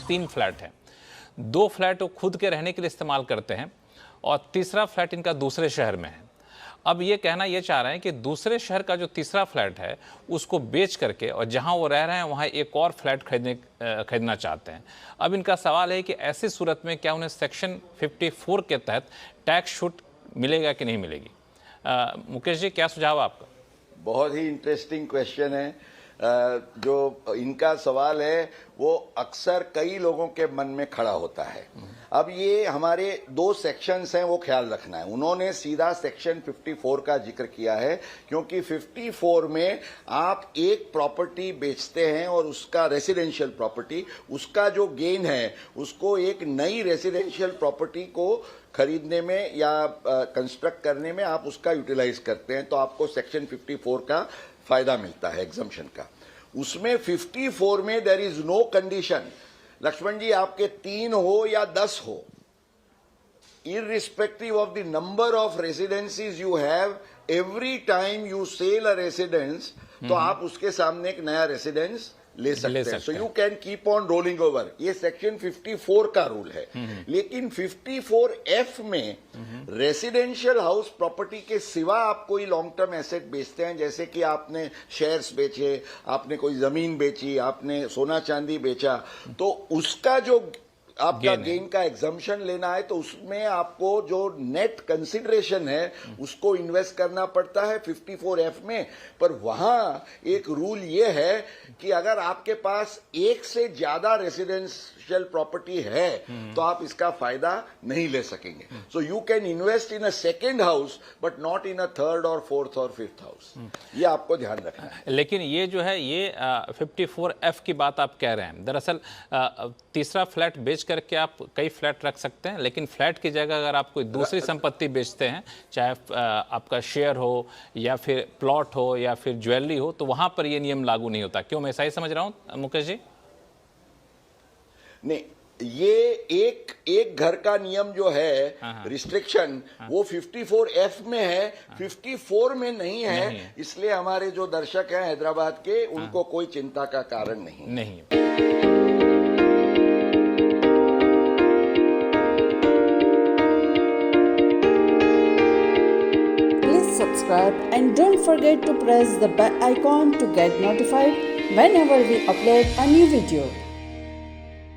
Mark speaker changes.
Speaker 1: 3 flat हैं। 2 flat वो खुद के रहने के लिए इस्तेमाल करते हैं और तीसरा फ्लैट इनका दूसरे शहर में है। अब ये कहना ये चाह रहे हैं कि दूसरे शहर का जो तीसरा फ्लैट है उसको बेच करके और जहां वो रह रहे हैं वहां एक और फ्लैट खरीदना चाहते हैं। अब इनका सवाल है कि ऐसी सूरत में क्या उन्हें सेक्शन 54 के तहत टैक्स छूट मिलेगा कि नहीं मिलेगी। मुकेश जी, क्या सुझाव आपका?
Speaker 2: बहुत ही इंटरेस्टिंग क्वेश्चन है। जो इनका सवाल है वो अक्सर कई लोगों के मन में खड़ा होता है। अब ये हमारे 2 सेक्शंस हैं, वो ख्याल रखना है। उन्होंने सीधा सेक्शन 54 का जिक्र किया है क्योंकि 54 में आप एक प्रॉपर्टी बेचते हैं और उसका रेसिडेंशियल प्रॉपर्टी, उसका जो गेन है उसको एक नई रेसिडेंशियल प्रॉपर्टी को खरीदने में या कंस्ट्रक्ट करने में आप उसका यूटिलाइज करते हैं, तो आपको सेक्शन 54 का फायदा मिलता है, एग्जम्पशन का। उसमें 54 में there is no condition, Lakshman ji आपके 3 हो या 10 हो, irrespective of the number of residencies you have, every time you sell a residence, तो आप उसके सामने एक नया रेसिडेंस ले सकते हैं। So you can keep on rolling over. ये सेक्शन 54 का रूल है। लेकिन 54F में रेसिडेंशियल हाउस प्रॉपर्टी के सिवा आप कोई लॉन्ग टर्म एसेट बेचते हैं, जैसे कि आपने शेयर्स बेचे, आपने कोई जमीन बेची, आपने सोना चांदी बेचा, तो उसका जो आपका गेन का एग्जम्पशन लेना है तो उसमें आपको जो नेट कंसिडरेशन है उसको इन्वेस्ट करना पड़ता है 54F में। पर वहां एक रूल ये है कि अगर आपके पास एक से ज्यादा रेसिडेंशियल प्रॉपर्टी है तो आप इसका फायदा नहीं ले सकेंगे। So you can invest in a second house but not in a third और फोर्थ और फिफ्थ हाउस। ये आपको ध्यान रखना है।
Speaker 1: लेकिन ये जो है ये 54F की बात आप कह रहे हैं। दरअसल तीसरा फ्लैट बेच करके आप कई फ्लैट रख सकते हैं, लेकिन फ्लैट की जगह अगर आप कोई दूसरी संपत्ति बेचते हैं, चाहे आपका शेयर हो या फिर प्लॉट हो या फिर ज्वेलरी हो, तो वहां पर ये नियम लागू नहीं होता। क्यों, मैं सही समझ रहा हूं मुकेश जी?
Speaker 2: नहीं, ये एक घर का नियम जो है रिस्ट्रिक्शन, वो 54F में है, 54 में नहीं है। इसलिए हमारे जो दर्शक हैं हैदराबाद के, उनको कोई चिंता का कारण नहीं।
Speaker 3: Subscribe and don't forget to press the bell icon to get notified whenever we upload a new video.